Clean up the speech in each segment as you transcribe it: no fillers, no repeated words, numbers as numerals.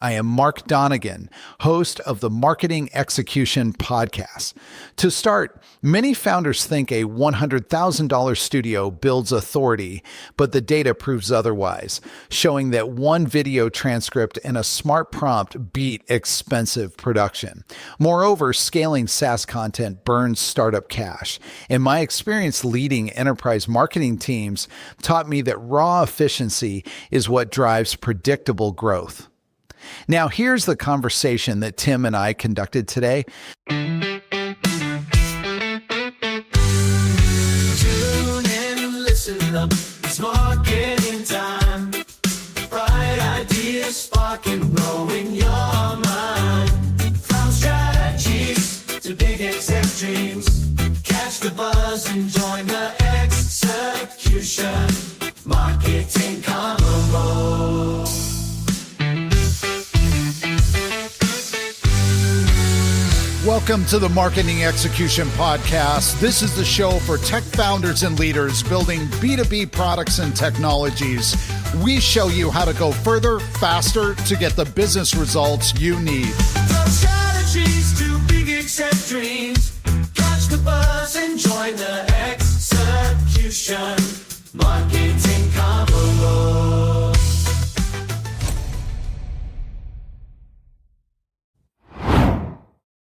I am Mark Donegan, host of the Marketing Execution Podcast. To start, many founders think a $100,000 studio builds authority, but the data proves otherwise, showing that one video transcript and a smart prompt beat expensive production. Moreover, scaling SaaS content burns startup cash. And my experience leading enterprise marketing teams taught me that raw efficiency is what drives predictable growth. Now, here's the conversation that Tim and I conducted today. Tune in, listen up, it's marketing time. Bright ideas sparking, blowing your mind. From strategies to big exec dreams, catch the buzz and join the execution. Marketing Convo. Welcome to the Marketing Execution Podcast. This is the show for tech founders and leaders building B2B products and technologies. We show you how to go further, faster to get the business results you need. From strategies to big exec dreams, catch the buzz and join the execution. Marketing Convo.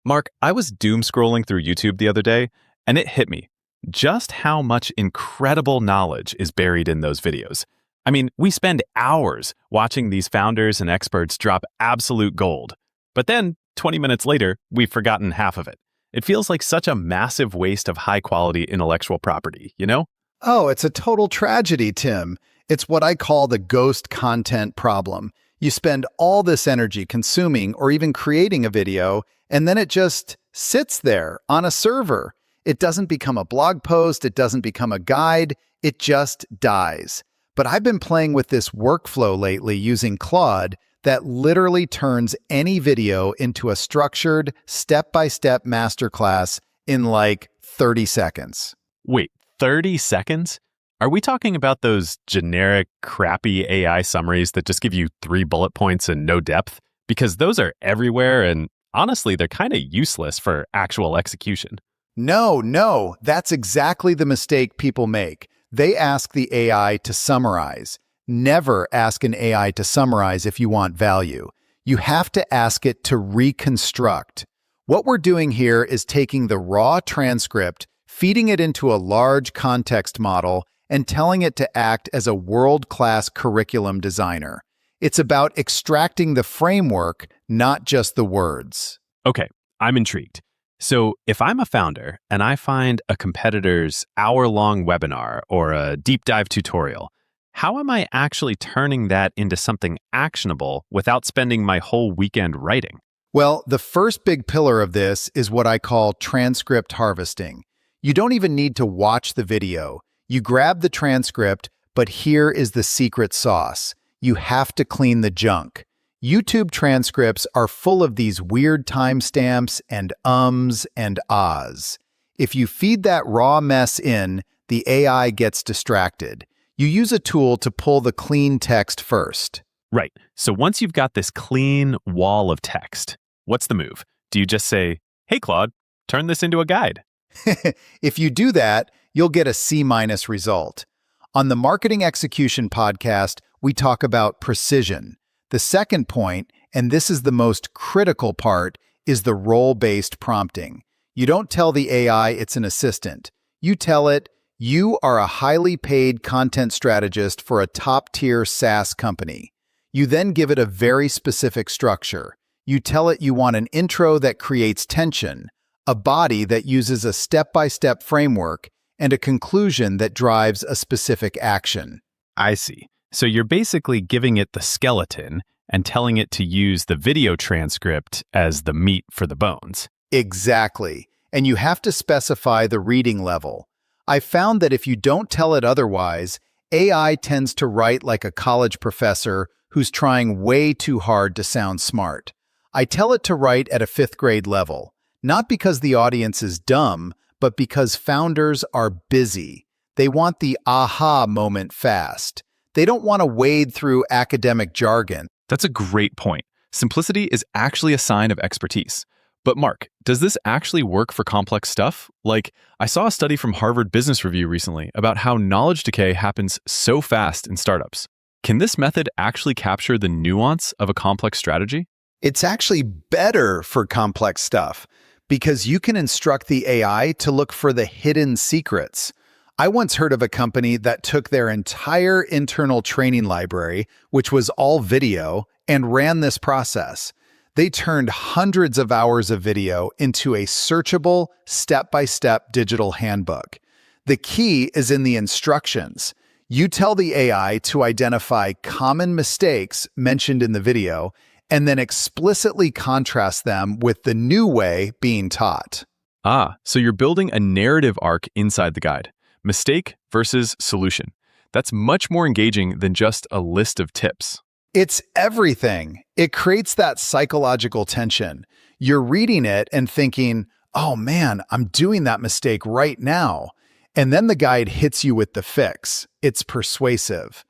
Mark, I was doom scrolling through YouTube the other day, and it hit me just how much incredible knowledge is buried in those videos. I mean, we spend hours watching these founders and experts drop absolute gold, but then 20 minutes later, we've forgotten half of it. It feels like such a massive waste of high-quality intellectual property, you know? Oh, it's a total tragedy, Tim. It's what I call the ghost content problem. You spend all this energy consuming or even creating a video, and then it just sits there on a server. It doesn't become a blog post. It doesn't become a guide. It just dies. But I've been playing with this workflow lately using Claude that literally turns any video into a structured, step-by-step masterclass in like 30 seconds. Wait, 30 seconds? Are we talking about those generic, crappy AI summaries that just give you 3 bullet points and no depth? Because those are everywhere, and honestly, they're kind of useless for actual execution. No, that's exactly the mistake people make. They ask the AI to summarize. Never ask an AI to summarize if you want value. You have to ask it to reconstruct. What we're doing here is taking the raw transcript, feeding it into a large context model, and telling it to act as a world-class curriculum designer. It's about extracting the framework, not just the words. Okay, I'm intrigued. So if I'm a founder and I find a competitor's hour-long webinar or a deep dive tutorial, how am I actually turning that into something actionable without spending my whole weekend writing? Well, the first big pillar of this is what I call transcript harvesting. You don't even need to watch the video. You grab the transcript, but here is the secret sauce. You have to clean the junk. YouTube transcripts are full of these weird timestamps and ums and ahs. If you feed that raw mess in, the AI gets distracted. You use a tool to pull the clean text first. Right. So once you've got this clean wall of text, what's the move? Do you just say, hey, Claude, turn this into a guide? If you do that, you'll get a C- result. On the Marketing Execution Podcast, we talk about precision. The second point, and this is the most critical part, is the role-based prompting. You don't tell the AI it's an assistant. You tell it, you are a highly paid content strategist for a top-tier SaaS company. You then give it a very specific structure. You tell it you want an intro that creates tension, a body that uses a step-by-step framework, and a conclusion that drives a specific action. I see. So you're basically giving it the skeleton and telling it to use the video transcript as the meat for the bones. Exactly. And you have to specify the reading level. I found that if you don't tell it otherwise, AI tends to write like a college professor who's trying way too hard to sound smart. I tell it to write at a 5th grade level, not because the audience is dumb, but because founders are busy. They want the aha moment fast. They don't want to wade through academic jargon. That's a great point. Simplicity is actually a sign of expertise. But Mark, does this actually work for complex stuff? Like, I saw a study from Harvard Business Review recently about how knowledge decay happens so fast in startups. Can this method actually capture the nuance of a complex strategy? It's actually better for complex stuff because you can instruct the AI to look for the hidden secrets. I once heard of a company that took their entire internal training library, which was all video, and ran this process. They turned hundreds of hours of video into a searchable, step-by-step digital handbook. The key is in the instructions. You tell the AI to identify common mistakes mentioned in the video, and then explicitly contrast them with the new way being taught. So you're building a narrative arc inside the guide. Mistake versus solution. That's much more engaging than just a list of tips. It's everything. It creates that psychological tension. You're reading it and thinking, oh man, I'm doing that mistake right now. And then the guide hits you with the fix. It's persuasive.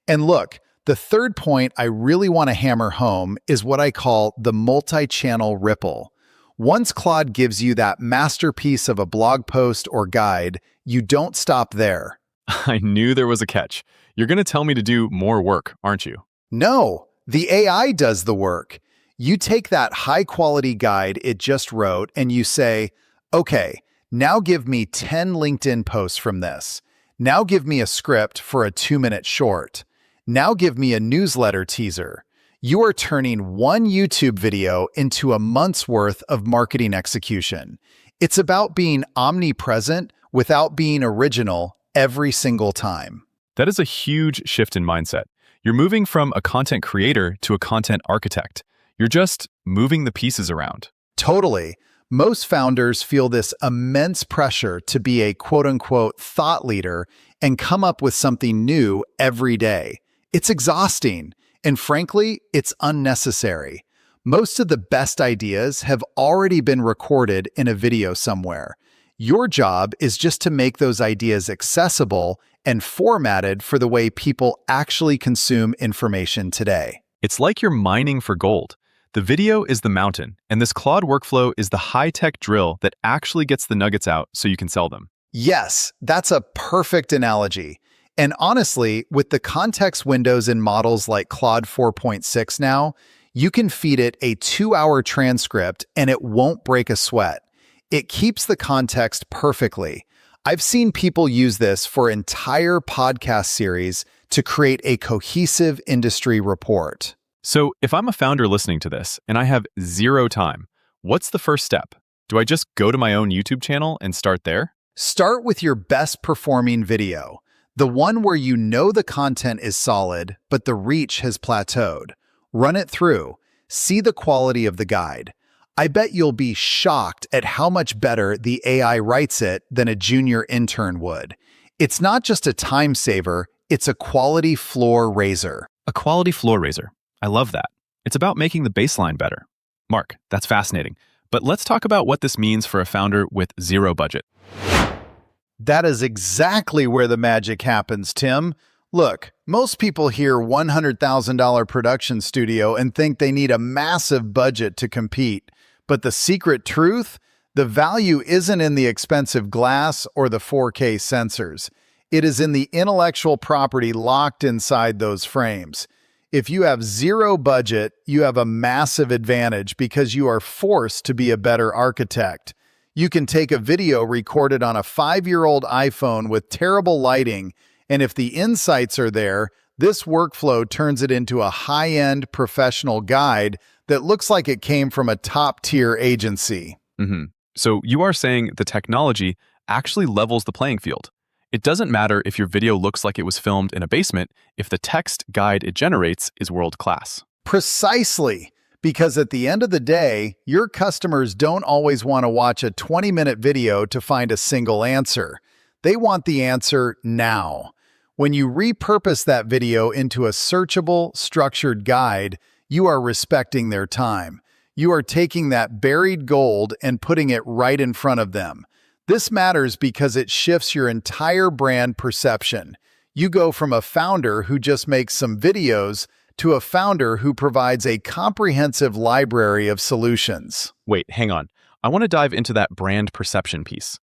And look, the third point I really want to hammer home is what I call the multi-channel ripple. Once Claude gives you that masterpiece of a blog post or guide, you don't stop there. I knew there was a catch. You're going to tell me to do more work, aren't you? No, the AI does the work. You take that high-quality guide it just wrote and you say, okay, now give me 10 LinkedIn posts from this. Now give me a script for a 2-minute short. Now give me a newsletter teaser. You are turning one YouTube video into a month's worth of marketing execution. It's about being omnipresent without being original every single time. That is a huge shift in mindset. You're moving from a content creator to a content architect. You're just moving the pieces around. Totally. Most founders feel this immense pressure to be a quote-unquote thought leader and come up with something new every day. It's exhausting, and frankly, it's unnecessary. Most of the best ideas have already been recorded in a video somewhere. Your job is just to make those ideas accessible and formatted for the way people actually consume information today. It's like you're mining for gold. The video is the mountain, and this Claude workflow is the high-tech drill that actually gets the nuggets out so you can sell them. Yes, that's a perfect analogy. And honestly, with the context windows in models like Claude 4.6 now, you can feed it a 2-hour transcript and it won't break a sweat. It keeps the context perfectly. I've seen people use this for entire podcast series to create a cohesive industry report. So if I'm a founder listening to this and I have zero time, what's the first step? Do I just go to my own YouTube channel and start there? Start with your best performing video, the one where you know the content is solid, but the reach has plateaued. Run it through. See the quality of the guide. I bet you'll be shocked at how much better the AI writes it than a junior intern would. It's not just a time saver, it's a quality floor raiser. A quality floor raiser. I love that. It's about making the baseline better. Mark, that's fascinating. But let's talk about what this means for a founder with zero budget. That is exactly where the magic happens, Tim. Look, most people hear $100,000 production studio and think they need a massive budget to compete. But the secret truth? The value isn't in the expensive glass or the 4K sensors. It is in the intellectual property locked inside those frames. If you have zero budget, you have a massive advantage because you are forced to be a better architect. You can take a video recorded on a 5-year-old iPhone with terrible lighting, and if the insights are there, this workflow turns it into a high-end professional guide that looks like it came from a top-tier agency. So you are saying the technology actually levels the playing field. It doesn't matter if your video looks like it was filmed in a basement if the text guide it generates is world-class. Precisely, because at the end of the day, your customers don't always want to watch a 20-minute video to find a single answer. They want the answer now. When you repurpose that video into a searchable, structured guide, you are respecting their time. You are taking that buried gold and putting it right in front of them. This matters because it shifts your entire brand perception. You go from a founder who just makes some videos to a founder who provides a comprehensive library of solutions. Wait, hang on. I want to dive into that brand perception piece.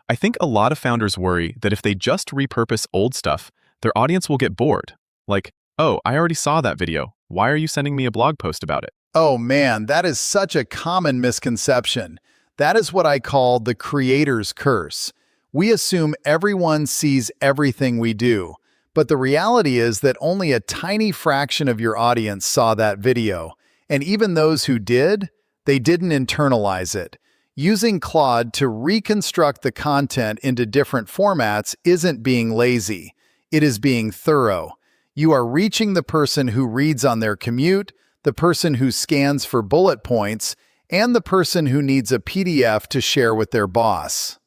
I think a lot of founders worry that if they just repurpose old stuff, their audience will get bored. Like, oh, I already saw that video. Why are you sending me a blog post about it? Oh man, that is such a common misconception. That is what I call the creator's curse. We assume everyone sees everything we do, but the reality is that only a tiny fraction of your audience saw that video, and even those who did, they didn't internalize it. Using Claude to reconstruct the content into different formats isn't being lazy. It is being thorough. You are reaching the person who reads on their commute, the person who scans for bullet points, and the person who needs a PDF to share with their boss.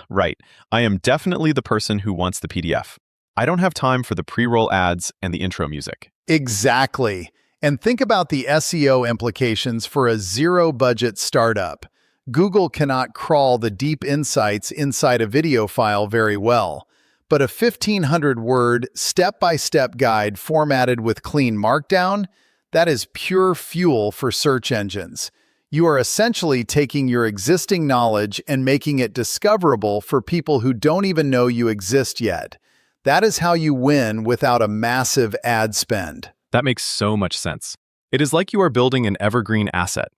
Right. I am definitely the person who wants the PDF. I don't have time for the pre-roll ads and the intro music. Exactly. And think about the SEO implications for a zero-budget startup. Google cannot crawl the deep insights inside a video file very well, but a 1,500-word, step-by-step guide formatted with clean markdown, that is pure fuel for search engines. You are essentially taking your existing knowledge and making it discoverable for people who don't even know you exist yet. That is how you win without a massive ad spend. That makes so much sense. It is like you are building an evergreen asset.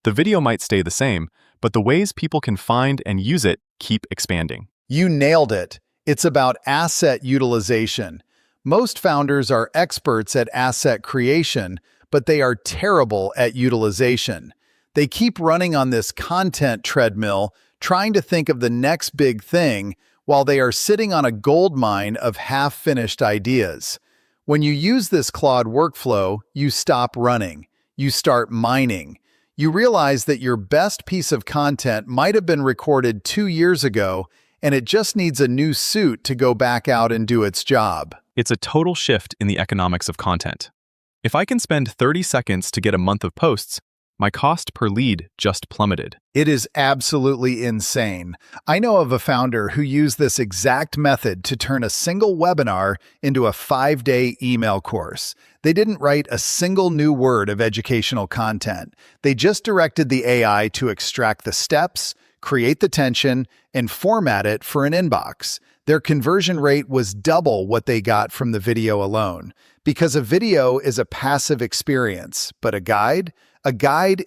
The video might stay the same, but the ways people can find and use it keep expanding. You nailed it. It's about asset utilization. Most founders are experts at asset creation, but they are terrible at utilization. They keep running on this content treadmill, trying to think of the next big thing, while they are sitting on a gold mine of half-finished ideas. When you use this Claude workflow, you stop running. You start mining. You realize that your best piece of content might have been recorded 2 years ago, and it just needs a new suit to go back out and do its job. It's a total shift in the economics of content. If I can spend 30 seconds to get a month of posts, my cost per lead just plummeted. It is absolutely insane. I know of a founder who used this exact method to turn a single webinar into a 5-day email course. They didn't write a single new word of educational content. They just directed the AI to extract the steps, create the tension, and format it for an inbox. Their conversion rate was double what they got from the video alone. Because a video is a passive experience, but a guide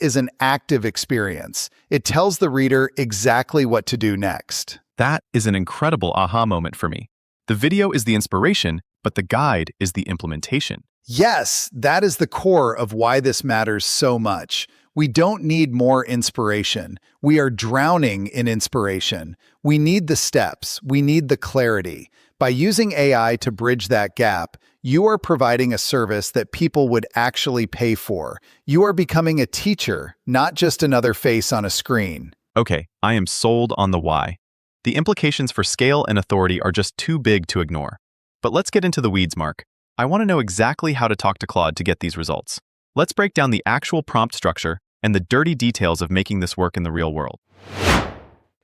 is an active experience. It tells the reader exactly what to do next. That is an incredible aha moment for me. The video is the inspiration, but the guide is the implementation. Yes, that is the core of why this matters so much. We don't need more inspiration. We are drowning in inspiration. We need the steps. We need the clarity. By using AI to bridge that gap, you are providing a service that people would actually pay for. You are becoming a teacher, not just another face on a screen. Okay, I am sold on the why. The implications for scale and authority are just too big to ignore. But let's get into the weeds, Mark. I want to know exactly how to talk to Claude to get these results. Let's break down the actual prompt structure and the dirty details of making this work in the real world.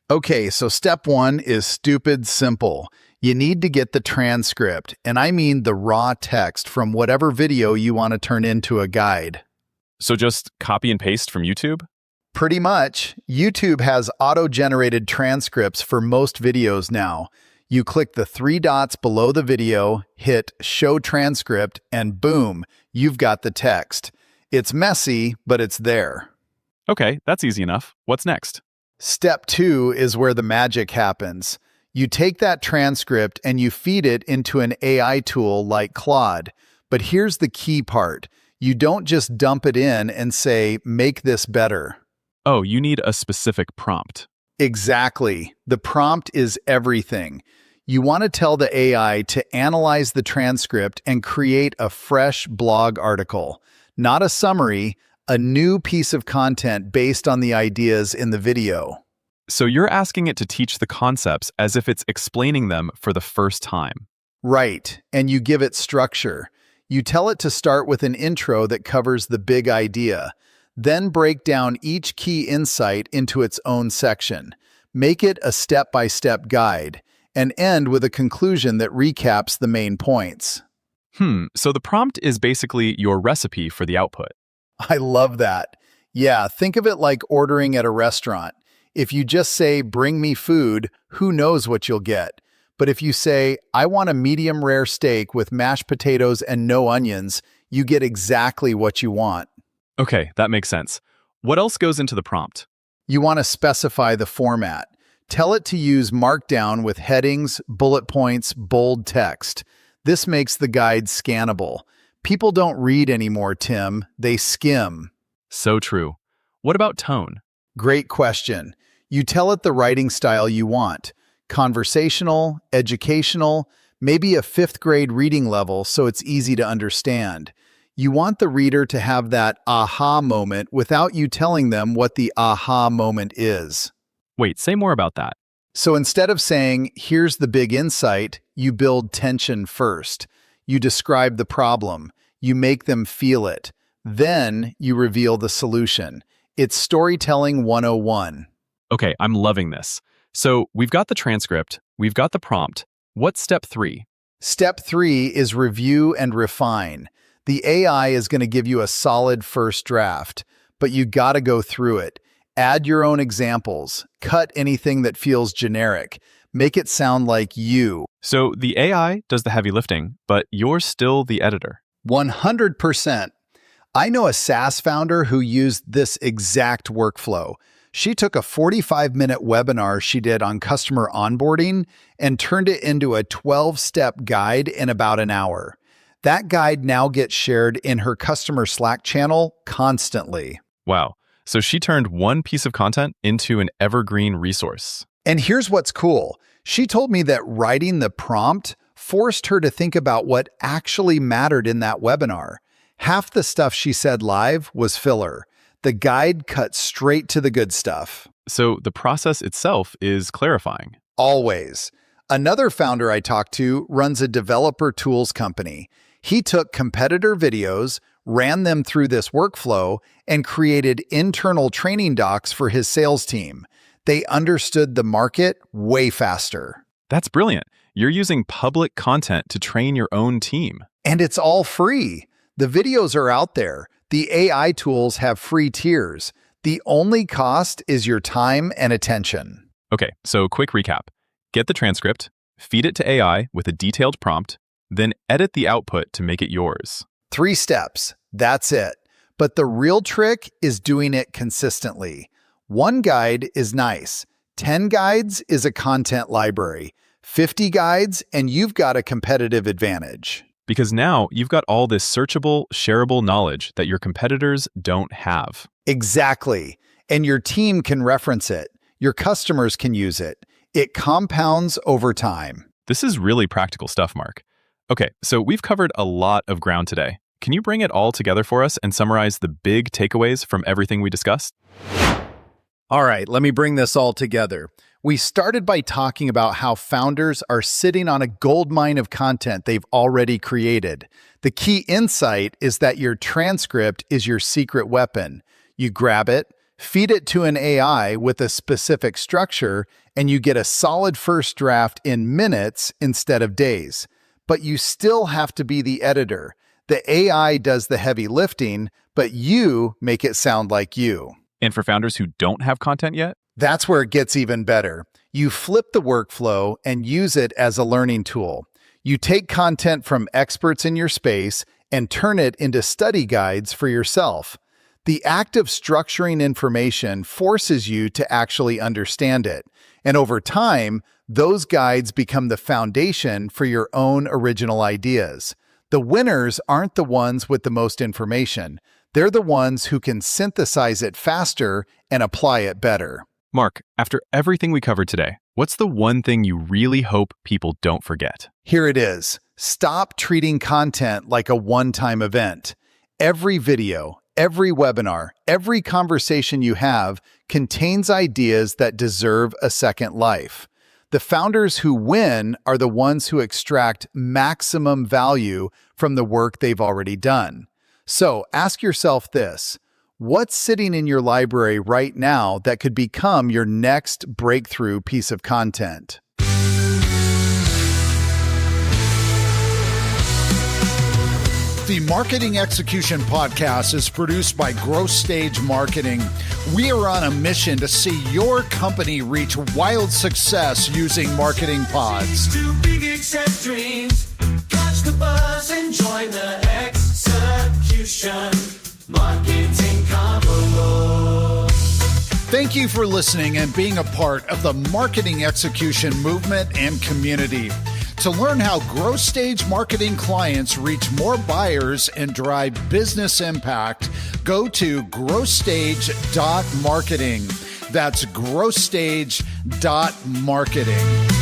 Okay, so step 1 is stupid simple. You need to get the transcript, and I mean the raw text from whatever video you want to turn into a guide. So just copy and paste from YouTube? Pretty much. YouTube has auto-generated transcripts for most videos now. You click the 3 dots below the video, hit Show Transcript, and boom, you've got the text. It's messy, but it's there. Okay, that's easy enough. What's next? Step 2 is where the magic happens. You take that transcript and you feed it into an AI tool like Claude. But here's the key part. You don't just dump it in and say, make this better. Oh, you need a specific prompt. Exactly. The prompt is everything. You want to tell the AI to analyze the transcript and create a fresh blog article. Not a summary, a new piece of content based on the ideas in the video. So you're asking it to teach the concepts as if it's explaining them for the first time. Right, and you give it structure. You tell it to start with an intro that covers the big idea, then break down each key insight into its own section. Make it a step-by-step guide, and end with a conclusion that recaps the main points. So the prompt is basically your recipe for the output. I love that. Yeah, think of it like ordering at a restaurant. If you just say, bring me food, who knows what you'll get? But if you say, I want a medium rare steak with mashed potatoes and no onions, you get exactly what you want. Okay, that makes sense. What else goes into the prompt? You want to specify the format. Tell it to use Markdown with headings, bullet points, bold text. This makes the guide scannable. People don't read anymore, Tim. They skim. So true. What about tone? Great question. You tell it the writing style you want. Conversational, educational, maybe a 5th grade reading level so it's easy to understand. You want the reader to have that aha moment without you telling them what the aha moment is. Wait, say more about that. So instead of saying, here's the big insight, you build tension first. You describe the problem. You make them feel it. Then you reveal the solution. It's storytelling 101. Okay, I'm loving this. So we've got the transcript, we've got the prompt. What's step 3? Step 3 is review and refine. The AI is going to give you a solid first draft, but you got to go through it. Add your own examples. Cut anything that feels generic. Make it sound like you. So the AI does the heavy lifting, but you're still the editor. 100%. I know a SaaS founder who used this exact workflow. She took a 45-minute webinar she did on customer onboarding and turned it into a 12-step guide in about an hour. That guide now gets shared in her customer Slack channel constantly. Wow. So she turned one piece of content into an evergreen resource. And here's what's cool. She told me that writing the prompt forced her to think about what actually mattered in that webinar. Half the stuff she said live was filler. The guide cut straight to the good stuff. So the process itself is clarifying. Always. Another founder I talked to runs a developer tools company. He took competitor videos, ran them through this workflow, and created internal training docs for his sales team. They understood the market way faster. That's brilliant. You're using public content to train your own team. And it's all free. The videos are out there. The AI tools have free tiers. The only cost is your time and attention. Okay, so quick recap. Get the transcript, feed it to AI with a detailed prompt, then edit the output to make it yours. 3 steps. That's it. But the real trick is doing it consistently. 1 guide is nice. 10 guides is a content library. 50 guides, and you've got a competitive advantage. Because now you've got all this searchable, shareable knowledge that your competitors don't have. Exactly. And your team can reference it. Your customers can use it. It compounds over time. This is really practical stuff, Mark. Okay, so we've covered a lot of ground today. Can you bring it all together for us and summarize the big takeaways from everything we discussed? All right, let me bring this all together. We started by talking about how founders are sitting on a goldmine of content they've already created. The key insight is that your transcript is your secret weapon. You grab it, feed it to an AI with a specific structure, and you get a solid first draft in minutes instead of days. But you still have to be the editor. The AI does the heavy lifting, but you make it sound like you. And for founders who don't have content yet? That's where it gets even better. You flip the workflow and use it as a learning tool. You take content from experts in your space and turn it into study guides for yourself. The act of structuring information forces you to actually understand it. And over time, those guides become the foundation for your own original ideas. The winners aren't the ones with the most information. They're the ones who can synthesize it faster and apply it better. Mark, after everything we covered today, what's the one thing you really hope people don't forget? Here it is. Stop treating content like a one-time event. Every video, every webinar, every conversation you have contains ideas that deserve a second life. The founders who win are the ones who extract maximum value from the work they've already done. So ask yourself this: what's sitting in your library right now that could become your next breakthrough piece of content? The Marketing Execution Podcast is produced by Growth Stage Marketing. We are on a mission to see your company reach wild success using marketing pods. Too big except dreams. Catch the buzz and join the execution. Marketing Convo. Thank you for listening and being a part of the marketing execution movement and community. To learn how growth stage marketing clients reach more buyers and drive business impact, go to growthstage.marketing. That's growthstage.marketing.